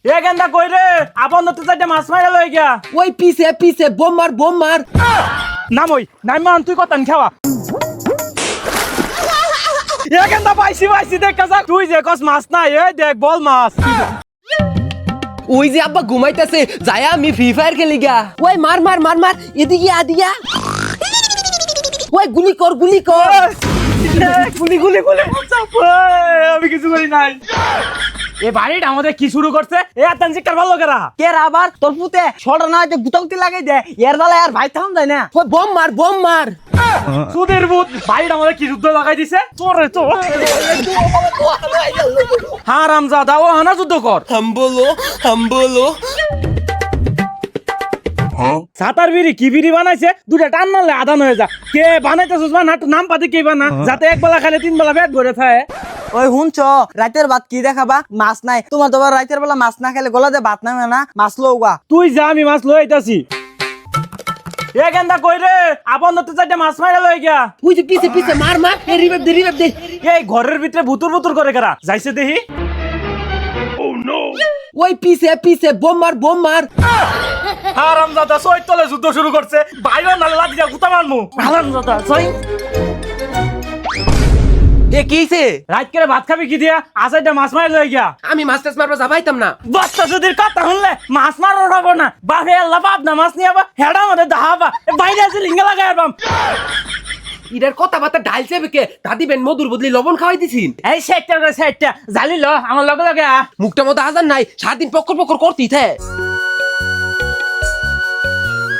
এ গেন্দা কই রে আপন নতে যাইতে মাছ মাইরা লই গিয়া ওই পিছে পিছে বোম মার নামই নাইমান তুই কতন খাওয়া এ গেন্দা পাইছি দেখ কাজা তুই যে কস মাছ না এ দেখ বল মাছ ওই যে আব্বা ঘুমাইতেছে যায় আমি ফ্রি ফায়ার খেলি গা ওই মার এদিকে আদিয়া ওই গুলি কর গুলি আমি কিছু করি নাই এ বাড়িটা আমাদের কি শুরু করছে এ আতানজি কার ভালো করা কে আবার তোর পুতে ছড়া না যে গুতাগুতি লাগাই দে এর বেলা আর ভাই থাম যায় না ওই বোম মার সুদের ভূত বাড়িটা আমাদের কি যুদ্ধ লাগাই দিছে তোরে তো হারামজাদা ও হানা যুদ্ধ কর হাম বলো সাতার বিড়ি কি বিড়ি বানাইছে দুটা টান মারলে আদান হয়ে যা কে বানাইতেছিস বা না নাম পাতি কে বানা যাতে এক বেলা খাইলে তিন বেলা পেট ভরে থাকে ওই হুনছ রাতের ভাত কি দেখাবা মাছ নাই তোমার তো রাতের বেলা মাছ না খেলে গলা দিয়ে ভাত নামে না মাছ লওবা তুই যা আমি মাছ লই আইতাছি এ গেন্দা কই রে আপন নতে যাইতে মাছ মাইরা লই গিয়া ওই যে পিছে মার এই রিভাইভ দে এই ঘরের ভিতরে ভুতুর করে কারা যাইছে দেখি ওই পিছে বোম মার হারামজাদা সই তলে যুদ্ধ শুরু করছে বাইরে নালে লাঠি দিয়া গুতা মারমু হারামজাদা সই এ কিছে রাত করে ভাত খাবি কি দিয়া আসাইটা মাছ মারি লই গিয়া আমি মাছ টাছ মারবা যাবাইতাম না বাচ্চা যদি কথা শুনলে মাছ মারো হবো না বাপে আল্লাহ বাপ না মাছ নিয়ে আবার হেডা মধ্যে দাহাবা বাইরে আছে লিঙ্গা লাগাই আবাম ইডার কথা বাতা ডালছে বেকে দাদি বেন মধুর বদলি লবণ খাওয়াই দিছিন এই সাইডটা জালি ল আমার লগে আ মুখটা মতো আজান নাই 7 দিন পক্কর করতেই থে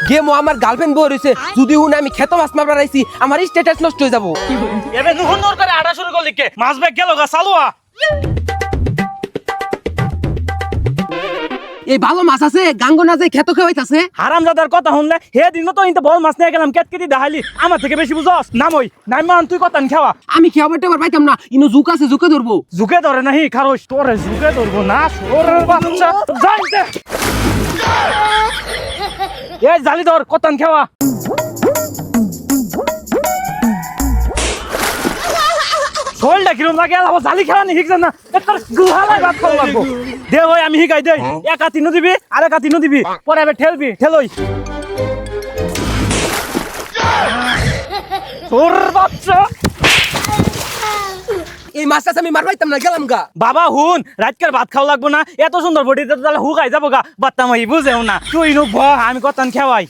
গেমো আমার গার্লফ্রেন্ড বউ রইছে যদি হুন আমি খেতো মাছ মারবার আইছি আমার স্ট্যাটাস নষ্ট হয়ে যাবো এবে নুহুন্দর করে আড়া শুরু করলি কে মাছ ব্যাগ গেল গা চালুয়া এই ভালো মাছ আছে গাঙ্গো না যাই খেতো খাওয়াইতাছে হারামজাদার কথা শুনলে হে দিন তো ইনতে বল মাছ নিয়ে গেলাম কেটকেটি দেখাইলি আমার থেকে বেশি বুঝস নামই নাইমান তুই কতন খাওয়া আমি খেয়াবার টেবার পাইতাম না ইনো জুক আছে জুকে ধরবো ঝুঁকে ধরে নাহি খারোস তোরে ঝুঁকে ধরবো না ওরে বাচ্চা জানতে এই জালি ধর কতন খাওয়া শোলটা কিরম লাগে আবার জালি খাওয়া নি শিখছেন না একটা গুহালায় ভাত খাওয়া লাগবো দে ভাই আমি শিখাই দেই একা তিনও দিবি আর একা তিনও দিবি পরে এবার ঠেলই তোর বাচ্চা এই মাছ টাছ আমি মারবাইতাম না গেলাম গা বাবা হুন রাতকার ভাত খাওয়া লাগবো না এত সুন্দর বডিতে তাহলে হুকাই যাবো গা বাত্তা মাই বুঝেও না তুই নুক ভ আমি কতন খাওয়াই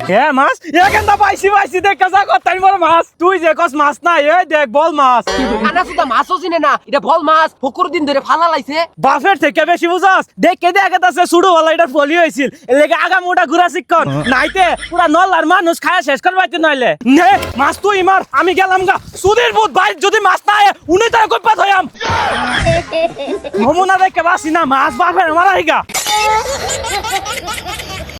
হে মাছ এখানটা পাইছি দেখ কাজা কতাই মোর মাছ তুই যে কস মাছ না এই দেখ বল মাছ আনা সুদা মাছও চিনে না এটা ভল মাছ পুকুর দিন ধরে ফালা লাইছে বাফের থেকে বেশি বুঝাস দেখ কে দেখাতাছে সুড়ো वाला এটা ফলি হইছিল এলাকা আগা মোটা ঘুরা শিক্ষণ নাইতে পুরা নলার মানুষ খায়া শেষ করবাইতে নইলে নে মাছ তুই মার আমি গেলাম গা সুদের ভূত ভাই যদি মাছ না আয় উনি তার কই পাত হইয়াম নমুনা দেখে বাসি না মাছ বাফের মারা হইগা